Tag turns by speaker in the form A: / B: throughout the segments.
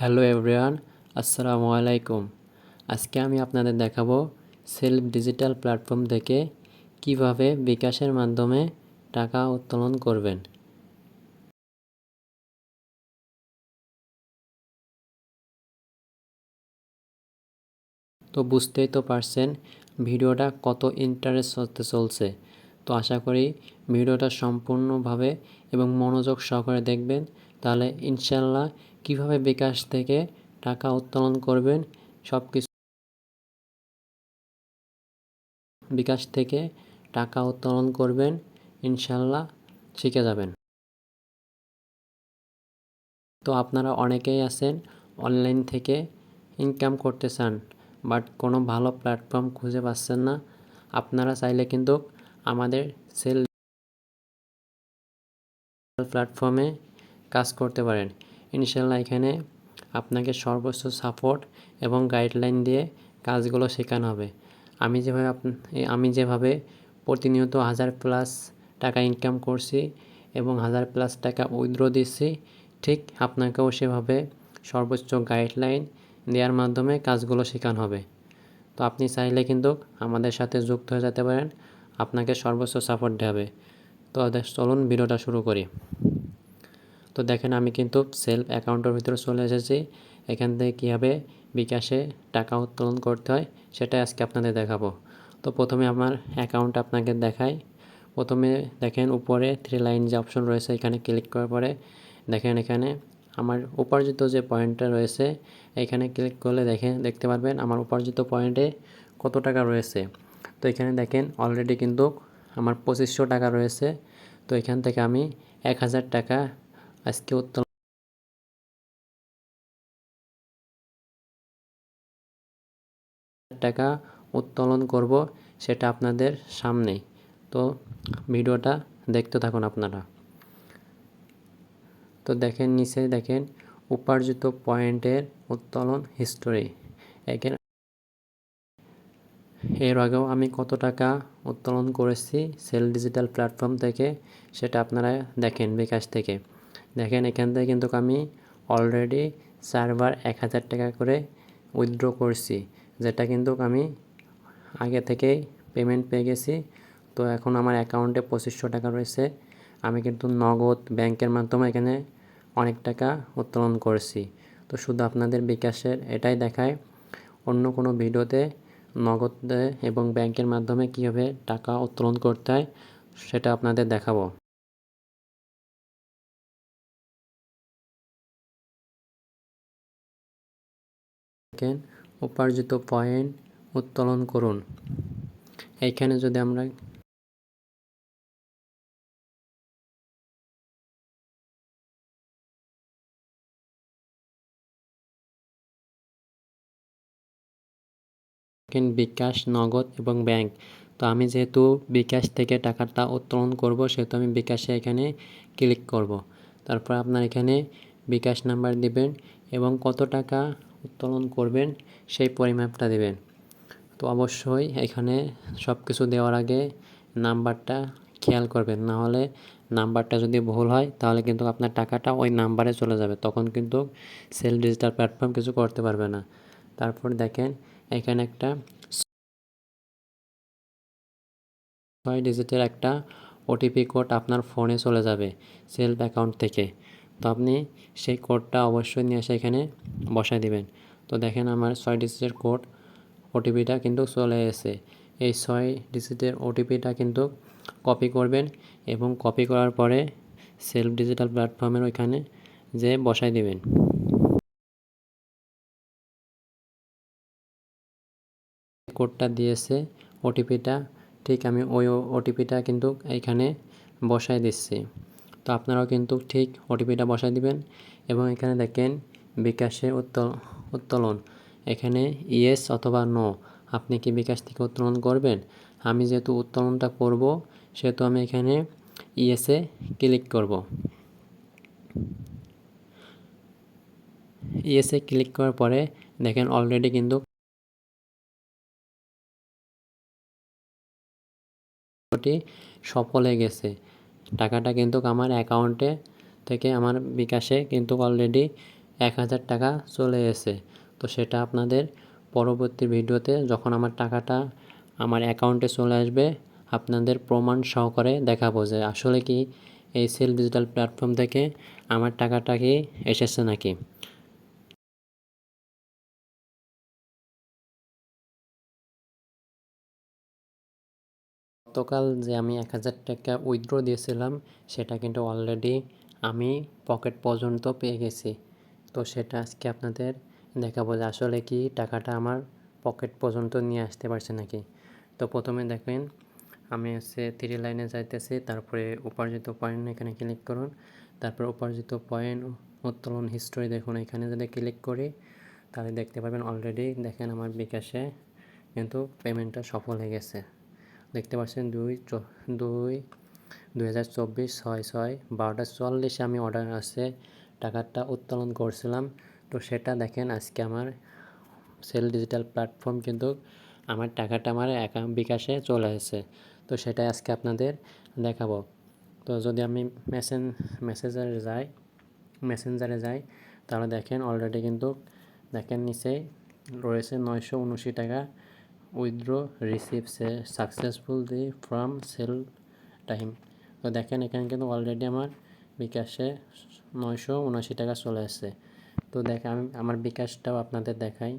A: Hello everyone, আসসালামু আলাইকুম। আজকে আমি আপনাদের দেখাবো সেলফ ডিজিটাল প্ল্যাটফর্ম থেকে কিভাবে বিকাশের মাধ্যমে টাকা উত্তোলন করবেন। তো বুঝতেই তো পারছেন ভিডিওটা কত ইন্টারেস্ট হতে চলছে। তো আশা করি ভিডিওটা সম্পূর্ণভাবে এবং মনোযোগ সহকারে দেখবেন, তাহলে ইনশাল্লাহ কিভাবে বিকাশ থেকে টাকা উত্তোলন করবেন সব কিছু বিকাশ থেকে টাকা উত্তোলন করবেন ইনশাল্লাহ শিখে যাবেন। তো আপনারা অনেকেই আছেন অনলাইন থেকে ইনকাম করতে চান, বাট কোনো ভালো প্ল্যাটফর্ম খুঁজে পাচ্ছেন না। আপনারা চাইলে কিন্তু আমাদের সেল প্ল্যাটফর্মে কাজ করতে পারেন ইনশাল্লাহ। এখানে আপনাকে সর্বোচ্চ সাপোর্ট এবং গাইডলাইন দিয়ে কাজগুলো শেখানো হবে। আমি যেভাবে প্রতিনিয়ত 1000+ টাকা ইনকাম করছি এবং 1000+ টাকা উইথড্র দিচ্ছি, ঠিক আপনাকেও সেভাবে সর্বোচ্চ গাইডলাইন দেওয়ার মাধ্যমে কাজগুলো শেখানো হবে। তো আপনি চাইলে কিন্তু আমাদের সাথে যুক্ত হয়ে যেতে পারেন, আপনাকে সর্বোচ্চ সাপোর্ট দেওয়া হবে। তো চলুন ভিডিওটা শুরু করি। তো দেখেন আমি কিন্তু সেলফ অ্যাকাউন্টের ভিতরে চলে এসেছি। এখান থেকে কীভাবে বিকাশে টাকা উত্তোলন করতে হয় সেটাই আজকে আপনাদের দেখাবো। তো প্রথমে আমার অ্যাকাউন্ট আপনাকে দেখাই। প্রথমে দেখেন উপরে 3 লাইন যে অপশন রয়েছে, এখানে ক্লিক করার পরে দেখেন এখানে আমার উপার্জিত যে পয়েন্টটা রয়েছে, এখানে ক্লিক করলে দেখতে পারবেন আমার উপার্জিত পয়েন্টে কত টাকা রয়েছে। তো এখানে দেখেন অলরেডি কিন্তু আমার 2500 টাকা রয়েছে। তো এখান থেকে আমি 1000 টাকা আজকে টাকা উত্তোলন করব, সেটা আপনাদের সামনেই। তো ভিডিওটা দেখতে থাকুন আপনারা। তো দেখেন নিচে দেখেন উপার্জিত পয়েন্টের উত্তোলন হিস্টোরি। এখানে এর আগেও আমি কত টাকা উত্তোলন করেছি সেল ডিজিটাল প্ল্যাটফর্ম থেকে সেটা আপনারা দেখেন বিকাশ থেকে। দেখেন এখান থেকে কিন্তু আমি অলরেডি 4বার 1000 টাকা করে উইথড্র করছি, যেটা কিন্তু আমি আগে থেকেই পেমেন্ট পেয়ে গেছি। তো এখন আমার অ্যাকাউন্টে 2500 টাকা রয়েছে। আমি কিন্তু নগদ ব্যাংকের মাধ্যমে এখানে অনেক টাকা উত্তোলন করেছি। তো শুধু আপনাদের বিকাশের এটাই দেখায়, অন্য কোনো ভিডিওতে নগদ এবং ব্যাংকের মাধ্যমে কীভাবে টাকা উত্তোলন করতে হয় সেটা আপনাদের দেখাবো। দেখেন উপার্জিত পয়েন্ট উত্তোলন করুন। এইখানে যদি আমরা বিকাশ, নগদ এবং ব্যাংক। তো আমি যেহেতু বিকাশ থেকে টাকাটা উত্তোলন করব, সেহেতু আমি বিকাশে এখানে ক্লিক করব। তারপর আপনার এখানে বিকাশ নাম্বার দিবেন এবং কত টাকা উত্তোলন করবেন সেই পরিমাপটা দেবেন। তো অবশ্যই এখানে সব কিছু দেওয়ার আগে নাম্বারটা খেয়াল করবেন, না হলে নাম্বারটা যদি ভুল হয় তাহলে কিন্তু আপনার টাকাটা ওই নাম্বারে চলে যাবে, তখন কিন্তু সেল ডিজিটাল প্ল্যাটফর্ম কিছু করতে পারবে না। তারপর দেখেন এখানে একটা 6 ডিজিটের একটা ওটিপি কোড আপনার ফোনে চলে যাবে সেলফ অ্যাকাউন্ট থেকে। তো আপনি সেই কোডটা অবশ্যই নিয়ে এসে এখানে বসায় দিবেন। তো দেখেন আমার 6 ডিজিটের কোড ওটিপিটা কিন্তু চলে এসেছে। এই 6 ডিজিটের ওটিপিটা কিন্তু কপি করবেন এবং কপি করার পরে সেলফ ডিজিটাল প্ল্যাটফর্মের ওইখানে যে বসায় দিবেন। কোডটা দিয়েছে ওটিপিটা, ঠিক আমি ওই ওটিপিটা কিন্তু এইখানে বসায় দিচ্ছি। তো আপনারাও কিন্তু ঠিক ওটিপিটা বসায় দিবেন এবং এখানে দেখেন বিকাশে উত্তোলন, এখানে ইয়েস অথবা নো, আপনি কি বিকাশ থেকে উত্তোলন করবেন। আমি যেহেতু উত্তোলনটা করব সেহেতু আমি এখানে ইয়েসে ক্লিক করব। ইয়েসে ক্লিক করার পরে দেখেন অলরেডি কিন্তু সফল হয়ে গেছে। টাকাটা কিন্তু আমার অ্যাকাউন্টে থেকে আমার বিকাশে কিন্তু অলরেডি 1000 টাকা চলে এসেছে। তো সেটা আপনাদের পরবর্তী ভিডিওতে যখন আমার টাকাটা আমার অ্যাকাউন্টে চলে আসবে আপনাদের প্রমাণ সহকারে দেখাবো যে আসলে কি এই সেল ডিজিটাল প্ল্যাটফর্ম থেকে আমার টাকাটা কি এসেছে নাকি। গতকাল যে আমি 1000 টাকা উইথড্র দিয়েছিলাম সেটা কিন্তু অলরেডি আমি পকেট পর্যন্ত পেয়ে গেছি। তো সেটা আজকে আপনাদের দেখাবো যে আসলে কি টাকাটা আমার পকেট পর্যন্ত নিয়ে আসতে পারছে নাকি। তো প্রথমে দেখেন আমি হচ্ছে 3 লাইনে যাইতেছি, তারপরে উপার্জিত পয়েন্ট এখানে ক্লিক করুন, তারপর উপার্জিত পয়েন্ট উত্তোলন হিস্ট্রি দেখুন, এখানে যদি ক্লিক করি তাহলে দেখতে পাবেন অলরেডি দেখেন আমার বিকাশে কিন্তু পেমেন্টটা সফল হয়ে গেছে। দেখতে পাচ্ছেন 2024 6/6 12:44 আমি অর্ডার আসছে টাকাটা উত্তোলন করছিলাম। তো সেটা দেখেন আজকে আমার সেল ডিজিটাল প্ল্যাটফর্ম কিন্তু আমার টাকাটা আমার বিকাশে চলে আসছে। তো সেটা আজকে আপনাদের দেখাবো। তো যদি আমি মেসেঞ্জারে যাই তাহলে দেখেন অলরেডি কিন্তু দেখেন নিচে রয়েছে 979 টাকা withdraw receives successfully from cell time. তো দেখেন এখানে কিন্তু অলরেডি আমার বিকাশে 979 টাকা চলে আসছে। তো দেখেন আমি আমার বিকাশটাও আপনাদের দেখাই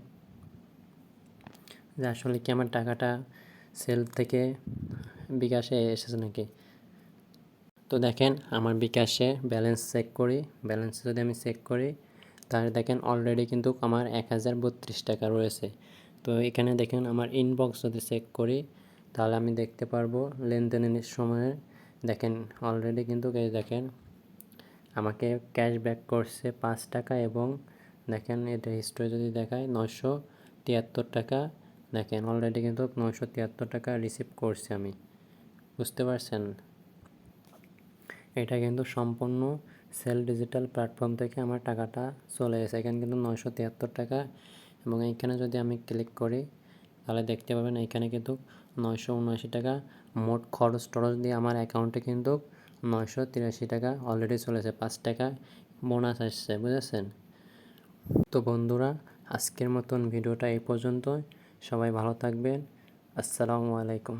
A: যে আসলে কি আমার টাকাটা সেল থেকে বিকাশে এসেছে নাকি। তো দেখেন আমার বিকাশে ব্যালেন্স যদি আমি চেক করি তাহলে দেখেন অলরেডি কিন্তু আমার 1032 টাকা রয়েছে। তো এখানে দেখেন আমার ইনবক্স যদি চেক করি তাহলে আমি দেখতে পারবো লেনদেনের সময়ে দেখেন অলরেডি কিন্তু দেখেন আমাকে ক্যাশব্যাক করছে 5 টাকা এবং দেখেন এটা হিস্ট্রি যদি দেখায় 973 টাকা। দেখেন অলরেডি কিন্তু 973 টাকা রিসিভ করছি আমি, বুঝতে পারছেন। এটা কিন্তু সম্পূর্ণ সেল ডিজিটাল প্ল্যাটফর্ম থেকে আমার টাকাটা চলে এসেছে। এখানে কিন্তু 973 টাকা এবং এইখানে যদি আমি ক্লিক করি তাহলে দেখতে পাবেন এখানে কিন্তু 979 টাকা মোট খরচ টরচ দিয়ে আমার অ্যাকাউন্টে কিন্তু 983 টাকা অলরেডি চলেছে, 5 টাকা বোনাস আসছে, বুঝেছেন। তো বন্ধুরা আজকের মতন ভিডিওটা এই পর্যন্তই। সবাই ভালো থাকবেন। আসসালামু আলাইকুম।